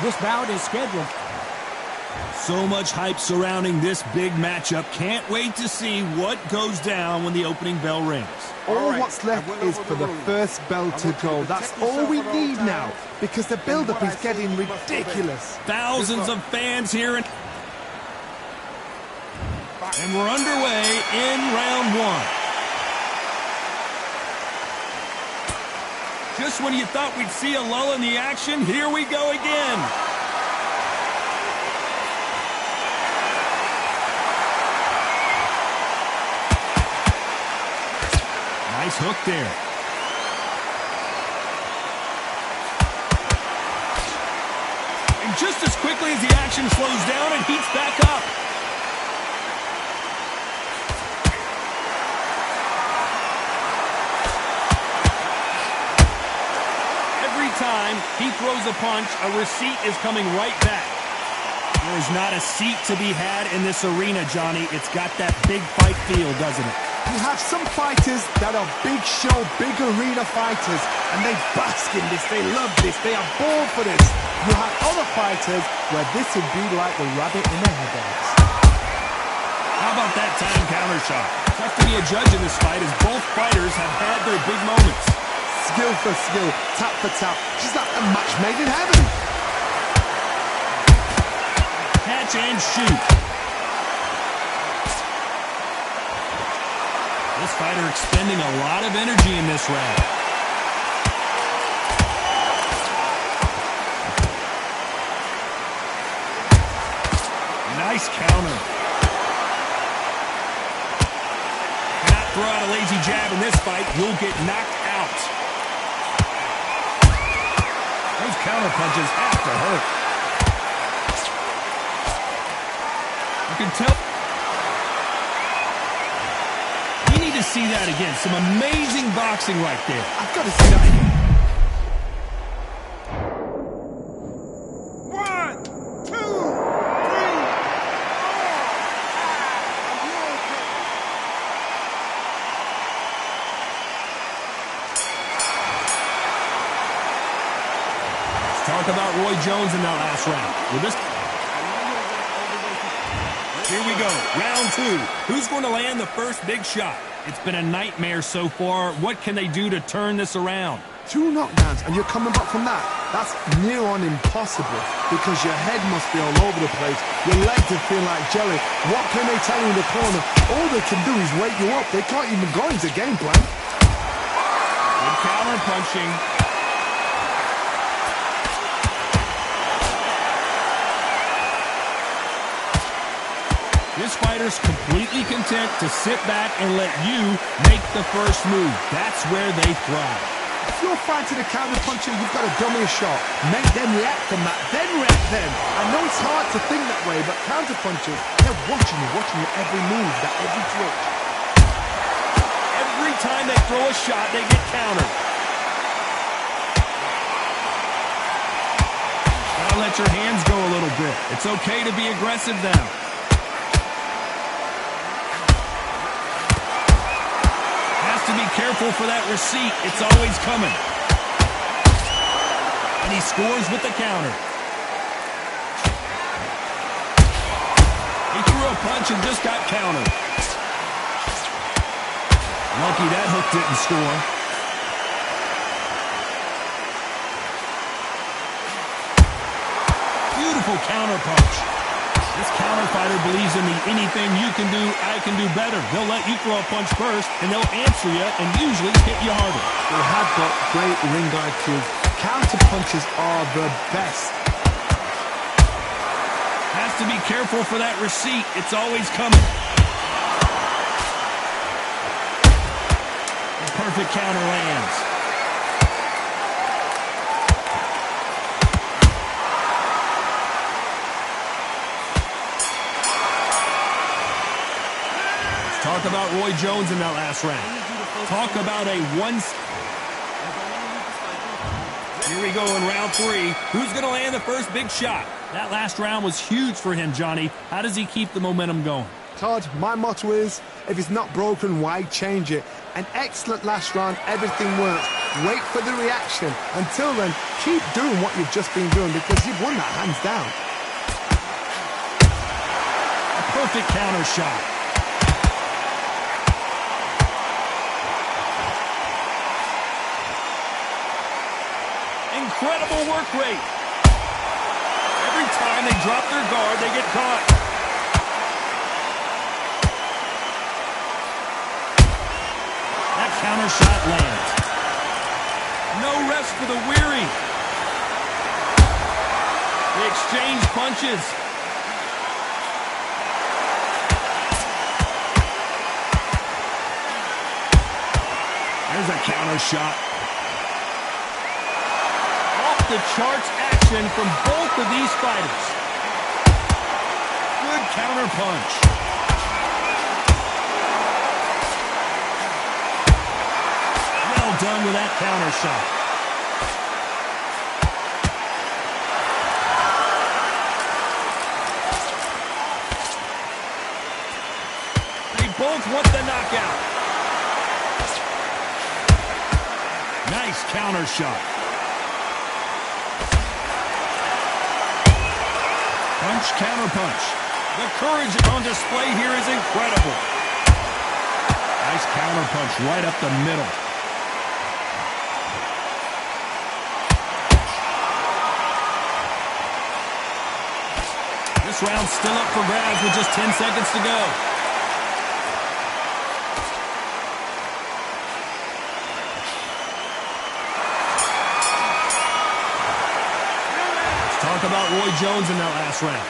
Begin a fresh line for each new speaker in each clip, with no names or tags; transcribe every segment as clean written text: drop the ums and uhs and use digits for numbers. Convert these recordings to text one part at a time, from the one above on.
This bout is scheduled.
So much hype surrounding this big matchup. Can't wait to see what goes down when the opening bell rings.
All what's left is for the first bell to go. That's all we need now, because the build-up is getting ridiculous.
Thousands of fans here, and we're underway in round one. Just when you thought we'd see a lull in the action, here we go again. Nice hook there. And just as quickly as the action slows down, it heats back up. Every time he throws a punch, a receipt is coming right back. There's not a seat to be had in this arena, Johnny. It's got that big fight feel, doesn't it?
You have some fighters that are big show, big arena fighters, and they bask in this, they love this, they are born for this. You have other fighters where this would be like the rabbit in the headlights.
How about that time counter shot? Tough to be a judge in this fight as both fighters have had their big moments.
Skill for skill, tap for tap, just like a match made in heaven.
Catch and shoot. This fighter expending a lot of energy in this round. Nice counter. Cannot throw out a lazy jab in this fight. You'll get knocked out. Those counter punches have to hurt. You can tell. To see that again. Some amazing boxing right there.
I've got to see that again. 1, 2, 3, 4.
Let's talk about Roy Jones in that last round. Here we go, round two. Who's going to land the first big shot? It's been a nightmare so far. What can they do to turn this around?
2 knockdowns and you're coming back from that. That's near on impossible because your head must be all over the place. Your legs are feeling like jelly. What can they tell you in the corner? All they can do is wake you up. They can't even go into game plan.
Good counter punching. This fighter's completely content to sit back and let you make the first move. That's where they thrive.
If you're fighting a counter puncher, you've got to dummy a shot. Make them react from that, then react them. I know it's hard to think that way, but counter punchers, they're watching you every move, that every twitch.
Every time they throw a shot, they get countered. Gotta let your hands go a little bit. It's okay to be aggressive now. To be careful for that receipt. It's always coming. And he scores with the counter. He threw a punch and just got countered. Lucky that hook didn't score. Beautiful counter punch. This counter fighter believes in the anything you can do, I can do better. They'll let you throw a punch first, and they'll answer you and usually hit you harder.
They have got great ring IQ. Counter punches are the best.
Has to be careful for that receipt. It's always coming. The perfect counter lands. Talk about Roy Jones in that last round. Talk about a Here we go in round three. Who's going to land the first big shot? That last round was huge for him, Johnny. How does he keep the momentum going?
Todd, my motto is, if it's not broken, why change it? An excellent last round, everything works. Wait for the reaction. Until then, keep doing what you've just been doing because you've won that hands down.
A perfect counter shot. Incredible work rate. Every time they drop their guard, they get caught. That counter shot lands. No rest for the weary. They exchange punches. There's a counter shot. The charts action from both of these fighters. Good counter punch. Well done with that counter shot. They both want the knockout. Nice counter shot. Punch, counter punch. The courage on display here is incredible. Nice counter punch right up the middle. This round's still up for grabs with just 10 seconds to go. Talk about Roy Jones in that last round.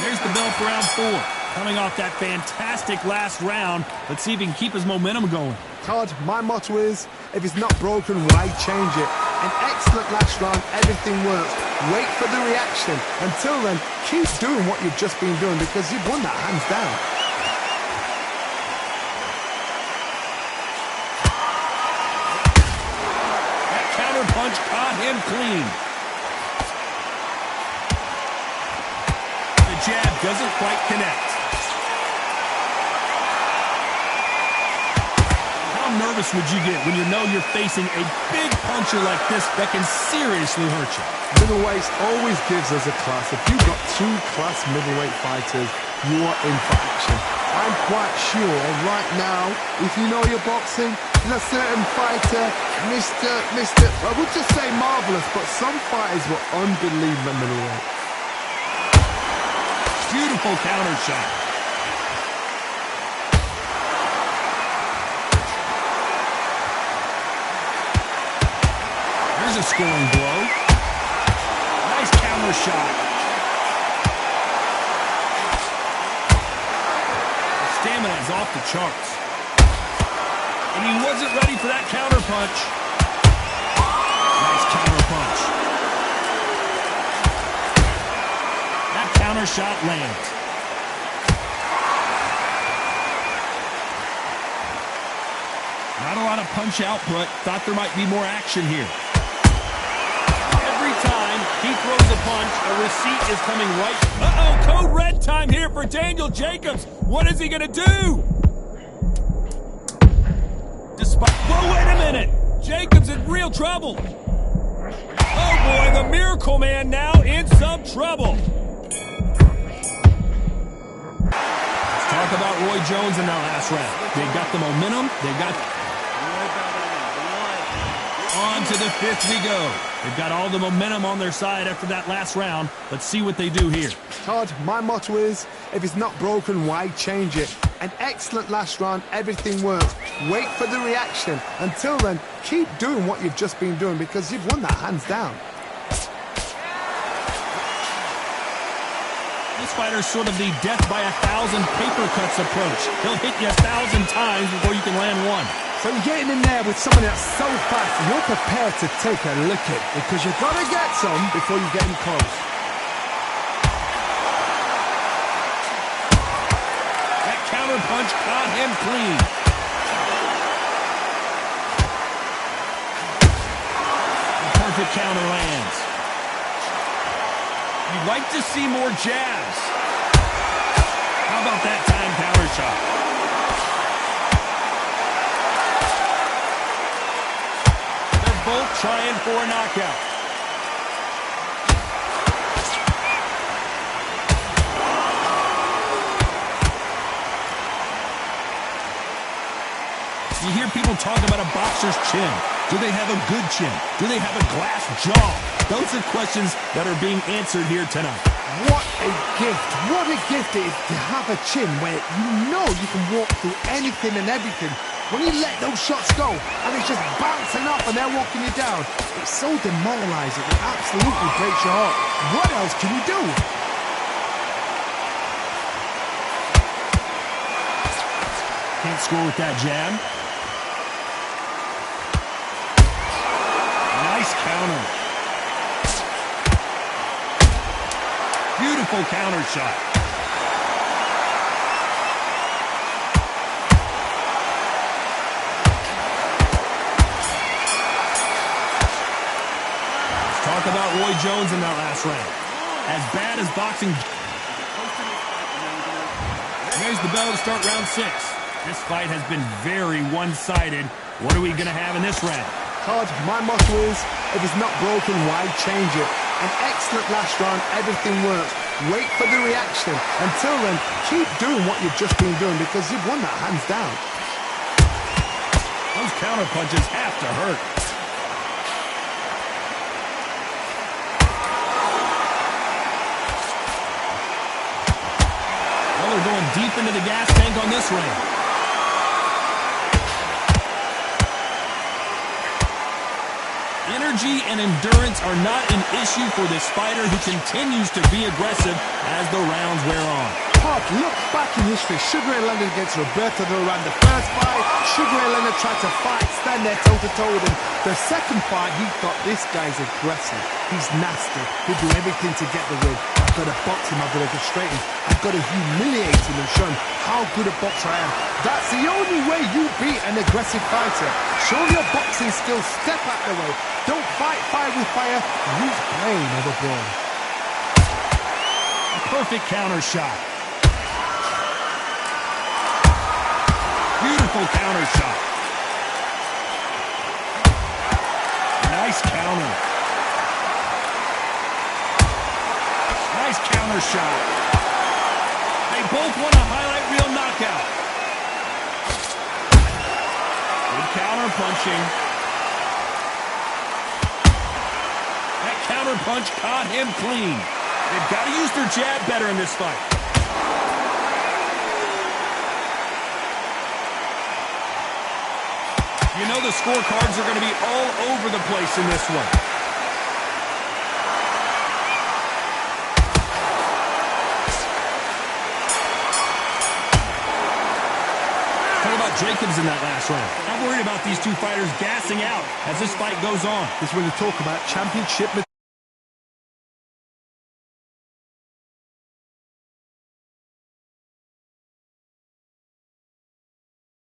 There's the bell for round 4. Coming off that fantastic last round. Let's see if he can keep his momentum going.
Todd, my motto is, if it's not broken, why change it? An excellent last round, everything works. Wait for the reaction. Until then, keep doing what you've just been doing because you've won that hands down.
Punch caught him clean. The jab doesn't quite connect. How nervous would you get when you know you're facing a big puncher like this that can seriously hurt you?
Middleweights always gives us a class. If you've got 2 class middleweight fighters, you are in for action. I'm quite sure right now, if you know your boxing, a certain fighter, I would just say marvelous, but some fighters were unbelievable middleweight.
Beautiful counter shot. There's a scoring blow. Nice counter shot. The stamina is off the charts. And he wasn't ready for that counter punch. Nice counter punch. That counter shot lands. Not a lot of punch output. Thought there might be more action here. Every time he throws a punch, a receipt is coming right. Uh-oh, code red time here for Daniel Jacobs. What is he going to do? Whoa, wait a minute! Jacobs in real trouble! Oh boy, the Miracle Man now in some trouble! Let's talk about Roy Jones in that last round. They got the momentum, they got... On to the 5th we go. They've got all the momentum on their side after that last round. Let's see what they do here.
Todd, my motto is, if it's not broken, why change it? An excellent last round, everything works. Wait for the reaction. Until then, keep doing what you've just been doing because you've won that hands down.
This fighter's sort of the death by 1,000 paper cuts approach. He'll hit you 1,000 times before you can land one.
So you're getting in there with someone that's so fast, you're prepared to take a licking because you've got to get some before you get in close.
That counter punch caught him clean. The perfect counter lands. You'd like to see more jabs. How about that time counter shot? both trying for a knockout. You hear people talk about a boxer's chin. Do they have a good chin? Do they have a glass jaw? Those are questions that are being answered here tonight.
What a gift. What a gift it is to have a chin where you know you can walk through anything and everything. When you let those shots go and it's just bouncing off and they're walking you down, it's so demoralizing. It absolutely breaks your heart. What else can you do?
Can't score with that jab. Nice counter. Beautiful counter shot. Let's talk about Roy Jones in that last round. As bad as boxing. There's the bell to start round 6. This fight has been very one-sided. What are we going to have in this round?
Todd, my motto is, if it's not broken, why change it? An excellent last round, everything works. Wait for the reaction. Until then, keep doing what you've just been doing because you've won that hands down.
Those counter punches have to hurt. Well, they're going deep into the gas tank on this round. Energy and endurance are not an issue for this fighter who continues to be aggressive as the rounds wear on.
Todd, look back in history. Sugar Ray Leonard against Roberto Duran. The first fight, Sugar Ray Leonard tried to fight, stand there toe-to-toe with him. The second fight, he thought, this guy's aggressive. He's nasty. He'll do everything to get the win. I've got to box him. I've got to frustrate him. I've got to humiliate him and show him how good a boxer I am. That's the only way you beat an aggressive fighter. Show your boxing skills. Step out the way. Don't fight fire with fire. Use brain over brawn.
A perfect counter shot. Beautiful counter shot. Nice counter. Nice counter shot. They both want a highlight reel knockout. Good counter punching. That counter punch caught him clean. They've got to use their jab better in this fight. You know the scorecards are going to be all over the place in this one. Talk about Jacobs in that last round. I'm worried about these two fighters gassing out as this fight goes on.
This is when you talk about championship